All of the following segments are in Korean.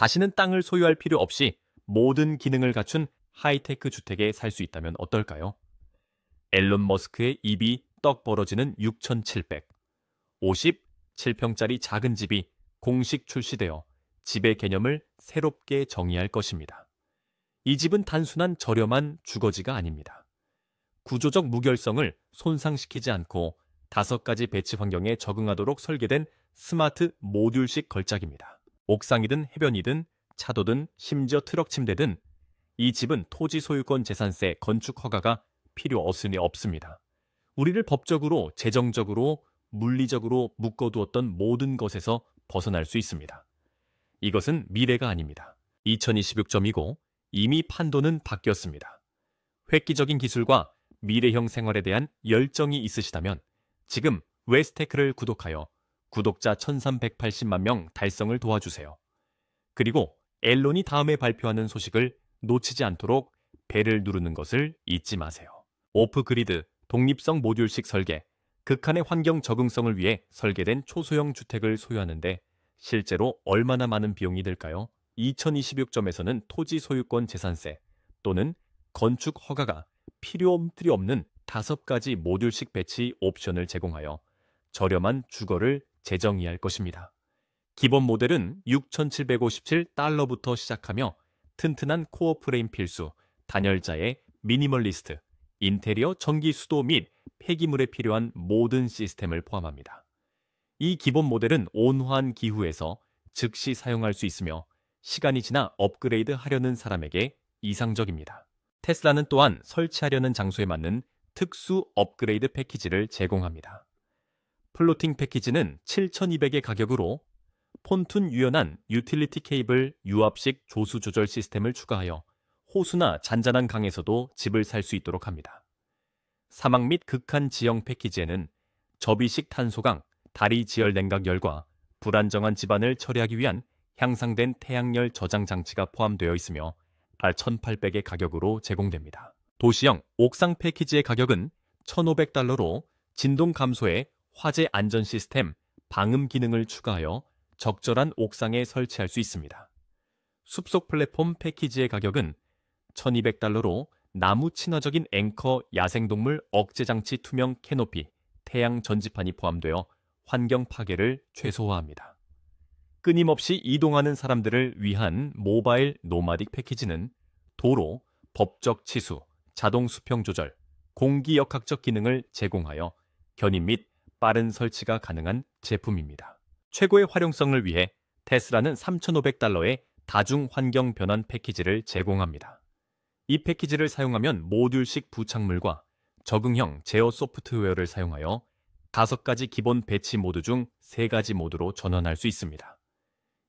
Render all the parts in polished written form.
다시는 땅을 소유할 필요 없이 모든 기능을 갖춘 하이테크 주택에 살 수 있다면 어떨까요? 앨런 머스크의 입이 떡 벌어지는 6,700, 57평짜리 작은 집이 공식 출시되어 집의 개념을 새롭게 정의할 것입니다. 이 집은 단순한 저렴한 주거지가 아닙니다. 구조적 무결성을 손상시키지 않고 5가지 배치 환경에 적응하도록 설계된 스마트 모듈식 걸작입니다. 옥상이든 해변이든 차도든 심지어 트럭 침대든 이 집은 토지 소유권 재산세 건축 허가가 필요 없으니 없습니다. 우리를 법적으로, 재정적으로, 물리적으로 묶어두었던 모든 것에서 벗어날 수 있습니다. 이것은 미래가 아닙니다. 2026점이고 이미 판도는 바뀌었습니다. 획기적인 기술과 미래형 생활에 대한 열정이 있으시다면 지금 웨스테크를 구독하여 구독자 1380만 명 달성을 도와주세요. 그리고 앨런이 다음에 발표하는 소식을 놓치지 않도록 벨을 누르는 것을 잊지 마세요. 오프그리드, 독립성 모듈식 설계, 극한의 환경 적응성을 위해 설계된 초소형 주택을 소유하는데 실제로 얼마나 많은 비용이 들까요? 2026점에서는 토지 소유권 재산세 또는 건축 허가가 필요함들이 없는 5가지 모듈식 배치 옵션을 제공하여 저렴한 주거를 재정의할 것입니다. 기본 모델은 6,757달러부터 시작하며 튼튼한 코어 프레임 필수, 단열자의 미니멀리스트, 인테리어 전기 수도 및 폐기물에 필요한 모든 시스템을 포함합니다. 이 기본 모델은 온화한 기후에서 즉시 사용할 수 있으며 시간이 지나 업그레이드 하려는 사람에게 이상적입니다. 테슬라는 또한 설치하려는 장소에 맞는 특수 업그레이드 패키지를 제공합니다. 플로팅 패키지는 7,200의 가격으로 폰툰 유연한 유틸리티 케이블 유압식 조수 조절 시스템을 추가하여 호수나 잔잔한 강에서도 집을 살 수 있도록 합니다. 사막 및 극한 지형 패키지에는 접이식 탄소강, 다리 지열 냉각열과 불안정한 집안을 처리하기 위한 향상된 태양열 저장 장치가 포함되어 있으며 1,800의 가격으로 제공됩니다. 도시형 옥상 패키지의 가격은 1,500달러로 진동 감소에 화재 안전 시스템, 방음 기능을 추가하여 적절한 옥상에 설치할 수 있습니다. 숲속 플랫폼 패키지의 가격은 1,200달러로 나무 친화적인 앵커 야생동물 억제장치 투명 캐노피, 태양 전지판이 포함되어 환경 파괴를 최소화합니다. 끊임없이 이동하는 사람들을 위한 모바일 노마딕 패키지는 도로, 법적 치수, 자동 수평 조절, 공기 역학적 기능을 제공하여 견인 및 빠른 설치가 가능한 제품입니다. 최고의 활용성을 위해 테슬라는 3,500달러의 다중 환경 변환 패키지를 제공합니다. 이 패키지를 사용하면 모듈식 부착물과 적응형 제어 소프트웨어를 사용하여 5가지 기본 배치 모드 중 3가지 모드로 전환할 수 있습니다.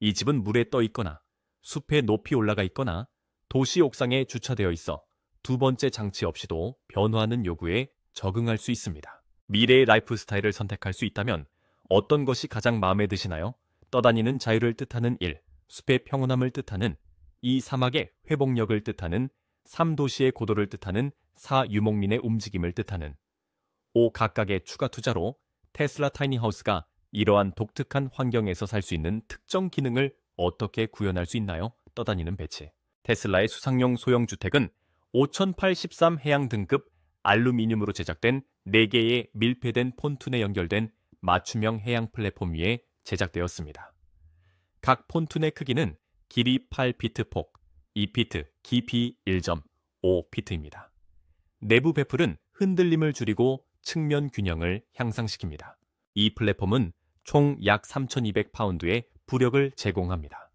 이 집은 물에 떠 있거나 숲에 높이 올라가 있거나 도시 옥상에 주차되어 있어 두 번째 장치 없이도 변화하는 요구에 적응할 수 있습니다. 미래의 라이프 스타일을 선택할 수 있다면 어떤 것이 가장 마음에 드시나요? 떠다니는 자유를 뜻하는 1, 숲의 평온함을 뜻하는 2, 사막의 회복력을 뜻하는 3, 도시의 고도를 뜻하는 4, 유목민의 움직임을 뜻하는 5, 각각의 추가 투자로 테슬라 타이니하우스가 이러한 독특한 환경에서 살 수 있는 특정 기능을 어떻게 구현할 수 있나요? 떠다니는 배치. 테슬라의 수상용 소형 주택은 5083 해양 등급 알루미늄으로 제작된 4개의 밀폐된 폰툰에 연결된 맞춤형 해양 플랫폼 위에 제작되었습니다. 각 폰툰의 크기는 길이 8피트 폭, 2피트, 깊이 1.5피트입니다. 내부 배플은 흔들림을 줄이고 측면 균형을 향상시킵니다. 이 플랫폼은 총 약 3,200파운드의 부력을 제공합니다.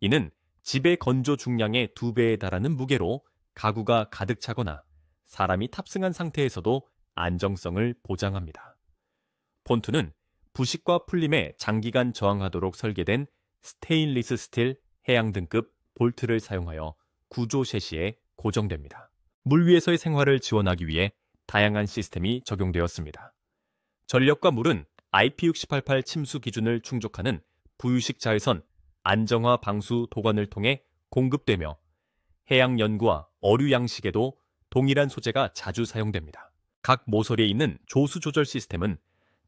이는 집의 건조 중량의 2배에 달하는 무게로 가구가 가득 차거나 사람이 탑승한 상태에서도 안정성을 보장합니다. 폰툰은 부식과 풀림에 장기간 저항하도록 설계된 스테인리스 스틸 해양 등급 볼트를 사용하여 구조 셰시에 고정됩니다. 물 위에서의 생활을 지원하기 위해 다양한 시스템이 적용되었습니다. 전력과 물은 IP68 침수 기준을 충족하는 부유식 자외선 안정화 방수 도관을 통해 공급되며 해양 연구와 어류 양식에도 동일한 소재가 자주 사용됩니다. 각 모서리에 있는 조수 조절 시스템은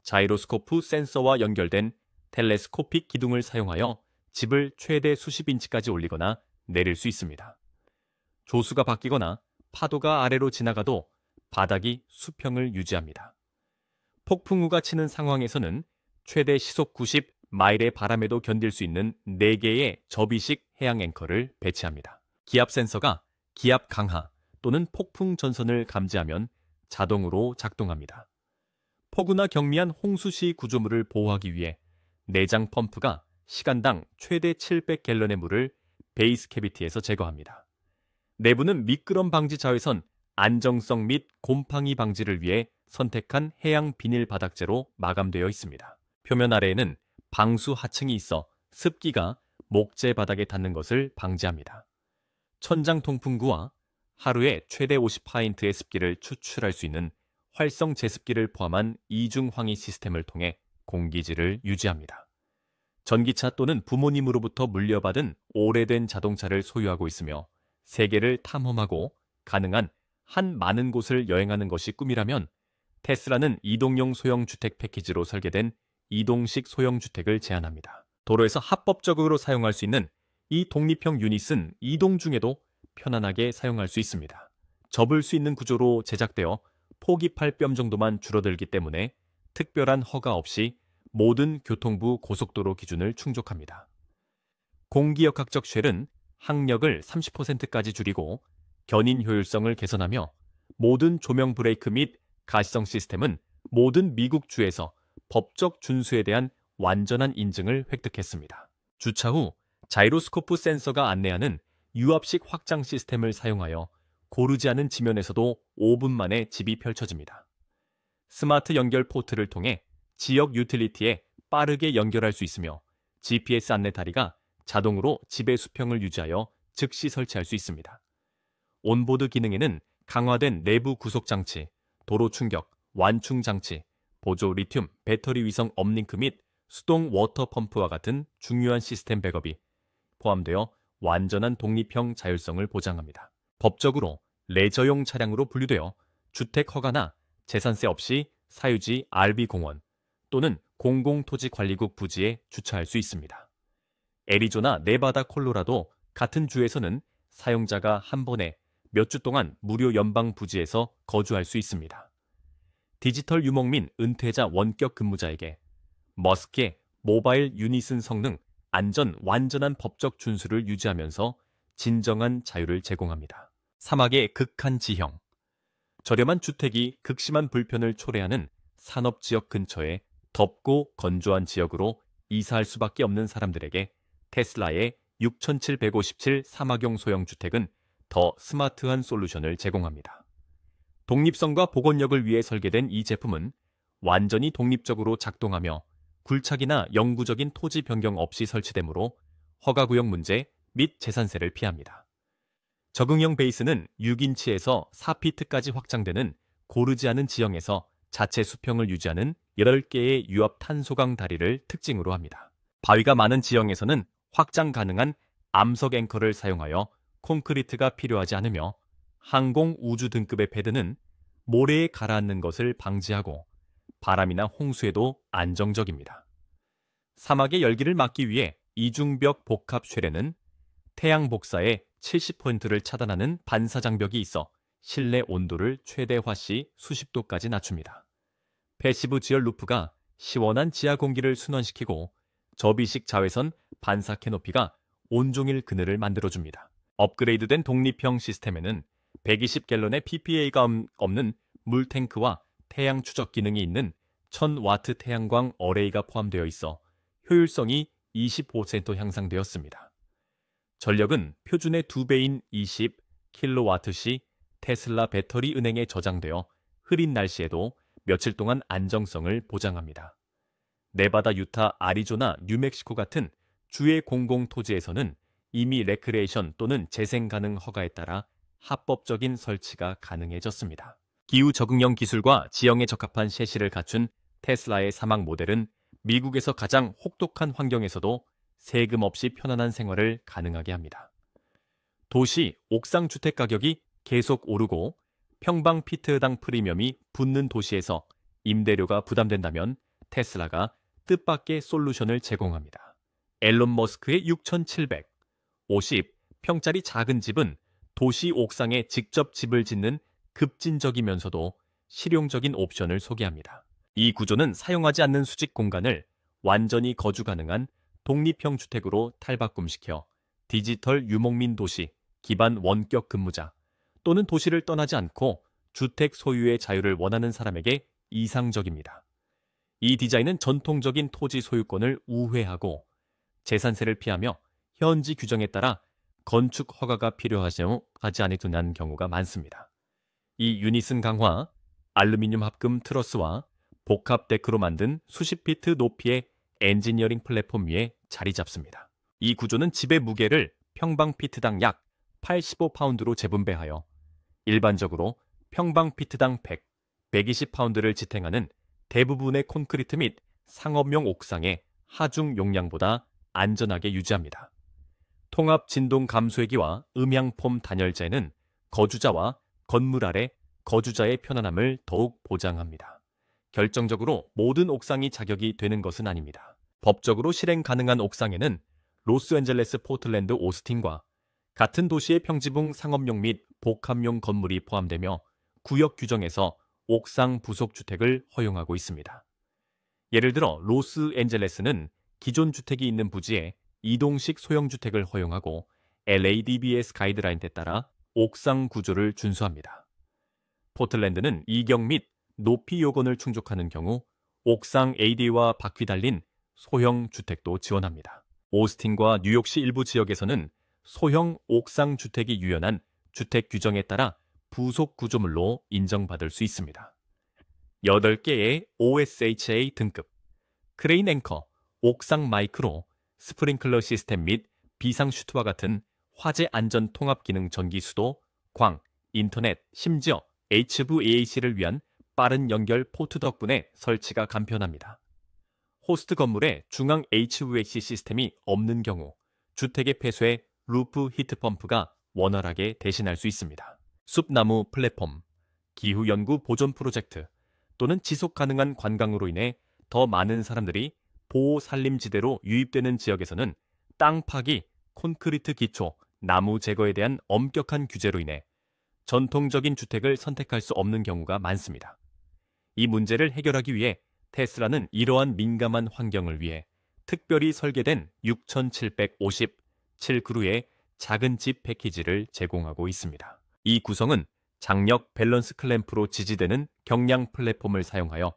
자이로스코프 센서와 연결된 텔레스코픽 기둥을 사용하여 집을 최대 수십 인치까지 올리거나 내릴 수 있습니다. 조수가 바뀌거나 파도가 아래로 지나가도 바닥이 수평을 유지합니다. 폭풍우가 치는 상황에서는 최대 시속 90마일의 바람에도 견딜 수 있는 4개의 접이식 해양 앵커를 배치합니다. 기압 센서가 기압 강하 또는 폭풍 전선을 감지하면 자동으로 작동합니다. 폭우나 경미한 홍수 시 구조물을 보호하기 위해 내장 펌프가 시간당 최대 700갤런의 물을 베이스 캐비티에서 제거합니다. 내부는 미끄럼 방지 자외선 안정성 및 곰팡이 방지를 위해 선택한 해양 비닐 바닥재로 마감되어 있습니다. 표면 아래에는 방수 하층이 있어 습기가 목재 바닥에 닿는 것을 방지합니다. 천장 통풍구와 하루에 최대 50파인트의 습기를 추출할 수 있는 활성 제습기를 포함한 이중 환기 시스템을 통해 공기질을 유지합니다. 전기차 또는 부모님으로부터 물려받은 오래된 자동차를 소유하고 있으며 세계를 탐험하고 가능한 한 많은 곳을 여행하는 것이 꿈이라면 테슬라는 이동용 소형주택 패키지로 설계된 이동식 소형주택을 제안합니다. 도로에서 합법적으로 사용할 수 있는 이 독립형 유닛은 이동 중에도 편안하게 사용할 수 있습니다. 접을 수 있는 구조로 제작되어 포기팔 뼘 정도만 줄어들기 때문에 특별한 허가 없이 모든 교통부 고속도로 기준을 충족합니다. 공기역학적 쉘은 항력을 30%까지 줄이고 견인 효율성을 개선하며 모든 조명 브레이크 및 가시성 시스템은 모든 미국 주에서 법적 준수에 대한 완전한 인증을 획득했습니다. 주차 후 자이로스코프 센서가 안내하는 유압식 확장 시스템을 사용하여 고르지 않은 지면에서도 5분 만에 집이 펼쳐집니다. 스마트 연결 포트를 통해 지역 유틸리티에 빠르게 연결할 수 있으며 GPS 안내 다리가 자동으로 집의 수평을 유지하여 즉시 설치할 수 있습니다. 온보드 기능에는 강화된 내부 구속 장치, 도로 충격, 완충 장치, 보조 리튬 배터리 위성 업링크 및 수동 워터 펌프와 같은 중요한 시스템 백업이 포함되어 완전한 독립형 자율성을 보장합니다. 법적으로 레저용 차량으로 분류되어 주택 허가나 재산세 없이 사유지 RB공원 또는 공공토지관리국 부지에 주차할 수 있습니다. 애리조나, 네바다, 콜로라도 같은 주에서는 사용자가 한 번에 몇 주 동안 무료 연방 부지에서 거주할 수 있습니다. 디지털 유목민 은퇴자 원격 근무자에게 머스크의 모바일 유닛은 성능, 안전, 완전한 법적 준수를 유지하면서 진정한 자유를 제공합니다. 사막의 극한 지형. 저렴한 주택이 극심한 불편을 초래하는 산업지역 근처에 덥고 건조한 지역으로 이사할 수밖에 없는 사람들에게 테슬라의 6757 사막용 소형주택은 더 스마트한 솔루션을 제공합니다. 독립성과 복원력을 위해 설계된 이 제품은 완전히 독립적으로 작동하며 굴착이나 영구적인 토지 변경 없이 설치되므로 허가구역 문제 및 재산세를 피합니다. 적응형 베이스는 6인치에서 4피트까지 확장되는 고르지 않은 지형에서 자체 수평을 유지하는 8개의 유압 탄소강 다리를 특징으로 합니다. 바위가 많은 지형에서는 확장 가능한 암석 앵커를 사용하여 콘크리트가 필요하지 않으며 항공 우주 등급의 패드는 모래에 가라앉는 것을 방지하고 바람이나 홍수에도 안정적입니다. 사막의 열기를 막기 위해 이중벽 복합 쉘에는 태양 복사에 70%를 차단하는 반사장벽이 있어 실내 온도를 최대화 시 수십 도까지 낮춥니다. 패시브 지열 루프가 시원한 지하 공기를 순환시키고 접이식 자외선 반사 캐노피가 온종일 그늘을 만들어줍니다. 업그레이드된 독립형 시스템에는 120갤런의 PPA가 없는 물탱크와 태양 추적 기능이 있는 1000와트 태양광 어레이가 포함되어 있어 효율성이 25% 향상되었습니다. 전력은 표준의 2배인 20kWh 테슬라 배터리 은행에 저장되어 흐린 날씨에도 며칠 동안 안정성을 보장합니다. 네바다, 유타, 아리조나, 뉴멕시코 같은 주의 공공토지에서는 이미 레크레이션 또는 재생 가능 허가에 따라 합법적인 설치가 가능해졌습니다. 기후 적응형 기술과 지형에 적합한 셰시를 갖춘 테슬라의 사막 모델은 미국에서 가장 혹독한 환경에서도 세금 없이 편안한 생활을 가능하게 합니다. 도시 옥상 주택 가격이 계속 오르고 평방 피트당 프리미엄이 붙는 도시에서 임대료가 부담된다면 테슬라가 뜻밖의 솔루션을 제공합니다. 앨런 머스크의 6,750평짜리 작은 집은 도시 옥상에 직접 집을 짓는 급진적이면서도 실용적인 옵션을 소개합니다. 이 구조는 사용하지 않는 수직 공간을 완전히 거주 가능한 독립형 주택으로 탈바꿈시켜 디지털 유목민 도시 기반 원격 근무자 또는 도시를 떠나지 않고 주택 소유의 자유를 원하는 사람에게 이상적입니다. 이 디자인은 전통적인 토지 소유권을 우회하고 재산세를 피하며 현지 규정에 따라 건축 허가가 필요하지 않은 경우가 많습니다. 이 유니슨 강화, 알루미늄 합금 트러스와 복합 데크로 만든 수십 피트 높이의 엔지니어링 플랫폼 위에 자리 잡습니다. 이 구조는 집의 무게를 평방피트당 약 85파운드로 재분배하여 일반적으로 평방피트당 100, 120파운드를 지탱하는 대부분의 콘크리트 및 상업용 옥상의 하중 용량보다 안전하게 유지합니다. 통합 진동 감소해기와 음향폼 단열재는 거주자와 건물 아래 거주자의 편안함을 더욱 보장합니다. 결정적으로 모든 옥상이 자격이 되는 것은 아닙니다. 법적으로 실행 가능한 옥상에는 로스앤젤레스, 포틀랜드, 오스틴과 같은 도시의 평지붕 상업용 및 복합용 건물이 포함되며 구역 규정에서 옥상 부속 주택을 허용하고 있습니다. 예를 들어 로스앤젤레스는 기존 주택이 있는 부지에 이동식 소형주택을 허용하고 LADBS 가이드라인에 따라 옥상 구조를 준수합니다. 포틀랜드는 이경 및 높이 요건을 충족하는 경우 옥상 AD와 바퀴 달린 소형 주택도 지원합니다. 오스틴과 뉴욕시 일부 지역에서는 소형 옥상 주택이 유연한 주택 규정에 따라 부속 구조물로 인정받을 수 있습니다. 8개의 OSHA 등급, 크레인 앵커, 옥상 마이크로, 스프링클러 시스템 및 비상 슈트와 같은 화재 안전 통합 기능 전기 수도, 광, 인터넷, 심지어 HVAC를 위한 빠른 연결 포트 덕분에 설치가 간편합니다. 호스트 건물에 중앙 HVAC 시스템이 없는 경우 주택의 폐쇄에 루프 히트 펌프가 원활하게 대신할 수 있습니다. 숲나무 플랫폼, 기후연구 보존 프로젝트 또는 지속 가능한 관광으로 인해 더 많은 사람들이 보호 산림지대로 유입되는 지역에서는 땅 파기, 콘크리트 기초, 나무 제거에 대한 엄격한 규제로 인해 전통적인 주택을 선택할 수 없는 경우가 많습니다. 이 문제를 해결하기 위해 테슬라는 이러한 민감한 환경을 위해 특별히 설계된 6,757그루의 작은 집 패키지를 제공하고 있습니다. 이 구성은 장력 밸런스 클램프로 지지되는 경량 플랫폼을 사용하여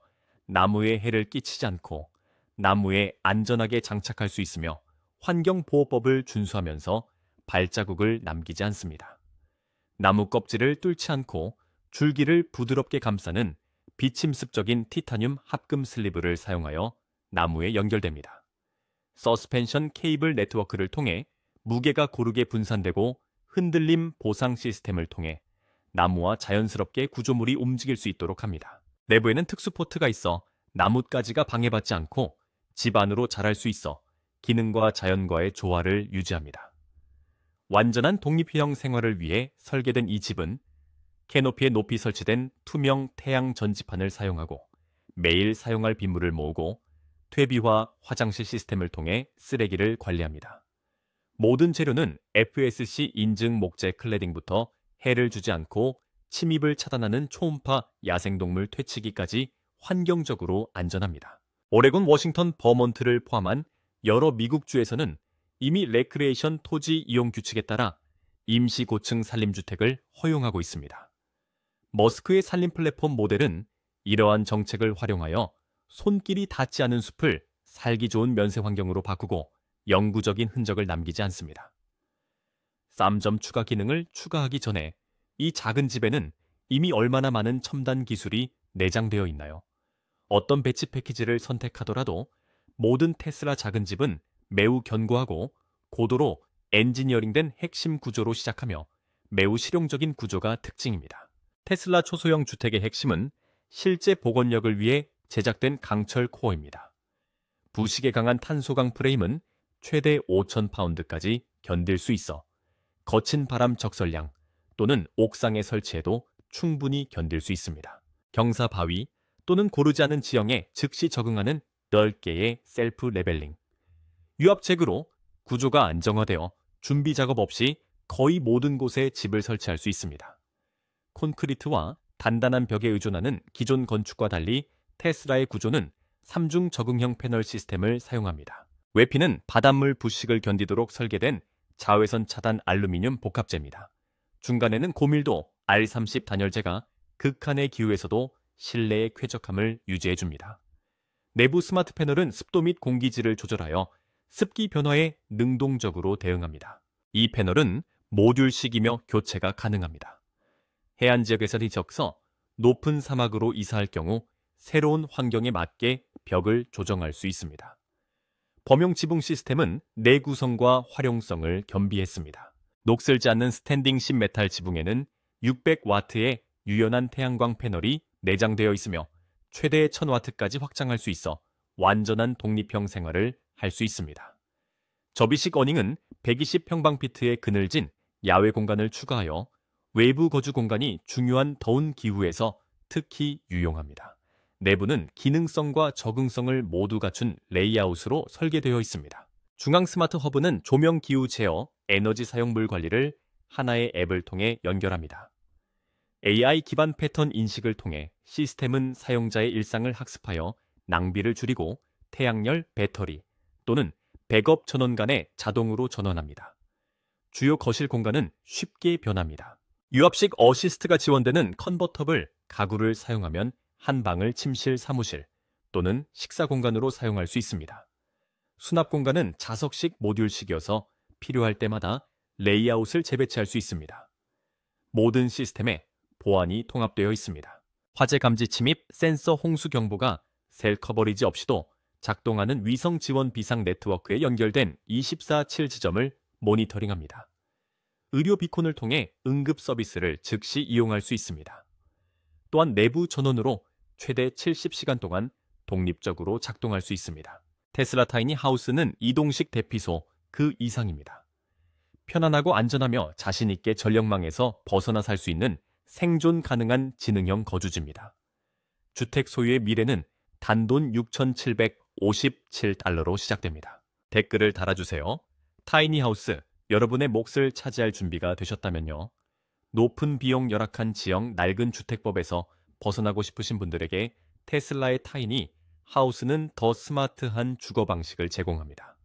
나무에 해를 끼치지 않고 나무에 안전하게 장착할 수 있으며 환경보호법을 준수하면서 발자국을 남기지 않습니다. 나무 껍질을 뚫지 않고 줄기를 부드럽게 감싸는 비침습적인 티타늄 합금 슬리브를 사용하여 나무에 연결됩니다. 서스펜션 케이블 네트워크를 통해 무게가 고르게 분산되고 흔들림 보상 시스템을 통해 나무와 자연스럽게 구조물이 움직일 수 있도록 합니다. 내부에는 특수 포트가 있어 나뭇가지가 방해받지 않고 집 안으로 자랄 수 있어 기능과 자연과의 조화를 유지합니다. 완전한 독립형 생활을 위해 설계된 이 집은 캐노피에 높이 설치된 투명 태양 전지판을 사용하고 매일 사용할 빗물을 모으고 퇴비화 화장실 시스템을 통해 쓰레기를 관리합니다. 모든 재료는 FSC 인증 목재 클레딩부터 해를 주지 않고 침입을 차단하는 초음파 야생동물 퇴치기까지 환경적으로 안전합니다. 오레곤, 워싱턴, 버몬트를 포함한 여러 미국주에서는 이미 레크레이션 토지 이용 규칙에 따라 임시 고층 산림주택을 허용하고 있습니다. 머스크의 산림 플랫폼 모델은 이러한 정책을 활용하여 손길이 닿지 않은 숲을 살기 좋은 면세 환경으로 바꾸고 영구적인 흔적을 남기지 않습니다. 쌈점 추가 기능을 추가하기 전에 이 작은 집에는 이미 얼마나 많은 첨단 기술이 내장되어 있나요? 어떤 배치 패키지를 선택하더라도 모든 테슬라 작은 집은 매우 견고하고 고도로 엔지니어링된 핵심 구조로 시작하며 매우 실용적인 구조가 특징입니다. 테슬라 초소형 주택의 핵심은 실제 복원력을 위해 제작된 강철 코어입니다. 부식에 강한 탄소강 프레임은 최대 5,000파운드까지 견딜 수 있어 거친 바람 적설량 또는 옥상에 설치해도 충분히 견딜 수 있습니다. 경사 바위 또는 고르지 않은 지형에 즉시 적응하는 10개의 셀프 레벨링. 유압책으로 구조가 안정화되어 준비 작업 없이 거의 모든 곳에 집을 설치할 수 있습니다. 콘크리트와 단단한 벽에 의존하는 기존 건축과 달리 테슬라의 구조는 3중 적응형 패널 시스템을 사용합니다. 외피는 바닷물 부식을 견디도록 설계된 자외선 차단 알루미늄 복합재입니다. 중간에는 고밀도 R30 단열재가 극한의 기후에서도 실내의 쾌적함을 유지해줍니다. 내부 스마트 패널은 습도 및 공기질을 조절하여 습기 변화에 능동적으로 대응합니다. 이 패널은 모듈식이며 교체가 가능합니다. 해안 지역에서는 적서 높은 사막으로 이사할 경우 새로운 환경에 맞게 벽을 조정할 수 있습니다. 범용 지붕 시스템은 내구성과 활용성을 겸비했습니다. 녹슬지 않는 스탠딩 십 메탈 지붕에는 600W의 유연한 태양광 패널이 내장되어 있으며 최대 1000W까지 확장할 수 있어 완전한 독립형 생활을 할 수 있습니다. 접이식 어닝은 120평방피트의 그늘진 야외 공간을 추가하여 외부 거주 공간이 중요한 더운 기후에서 특히 유용합니다. 내부는 기능성과 적응성을 모두 갖춘 레이아웃으로 설계되어 있습니다. 중앙 스마트 허브는 조명 기후 제어, 에너지 사용물 관리를 하나의 앱을 통해 연결합니다. AI 기반 패턴 인식을 통해 시스템은 사용자의 일상을 학습하여 낭비를 줄이고 태양열, 배터리 또는 백업 전원 간에 자동으로 전원합니다. 주요 거실 공간은 쉽게 변합니다. 유압식 어시스트가 지원되는 컨버터블 가구를 사용하면 한 방을 침실 사무실 또는 식사 공간으로 사용할 수 있습니다. 수납 공간은 자석식 모듈식이어서 필요할 때마다 레이아웃을 재배치할 수 있습니다. 모든 시스템에 보안이 통합되어 있습니다. 화재 감지 침입 센서 홍수 경보가 셀 커버리지 없이도 작동하는 위성 지원 비상 네트워크에 연결된 24/7 지점을 모니터링합니다. 의료 비콘을 통해 응급 서비스를 즉시 이용할 수 있습니다. 또한 내부 전원으로 최대 70시간 동안 독립적으로 작동할 수 있습니다. 테슬라 타이니 하우스는 이동식 대피소 그 이상입니다. 편안하고 안전하며 자신있게 전력망에서 벗어나 살 수 있는 생존 가능한 지능형 거주지입니다. 주택 소유의 미래는 단돈 6,757달러로 시작됩니다. 댓글을 달아주세요. 타이니하우스, 여러분의 몫을 차지할 준비가 되셨다면요. 높은 비용 열악한 지역 낡은 주택법에서 벗어나고 싶으신 분들에게 테슬라의 타이니 하우스는 더 스마트한 주거 방식을 제공합니다.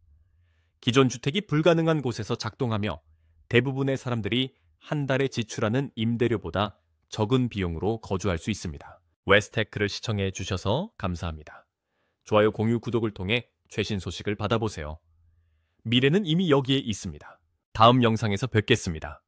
기존 주택이 불가능한 곳에서 작동하며 대부분의 사람들이 한 달에 지출하는 임대료보다 적은 비용으로 거주할 수 있습니다. 웨스테크를 시청해 주셔서 감사합니다. 좋아요, 공유, 구독을 통해 최신 소식을 받아보세요. 미래는 이미 여기에 있습니다. 다음 영상에서 뵙겠습니다.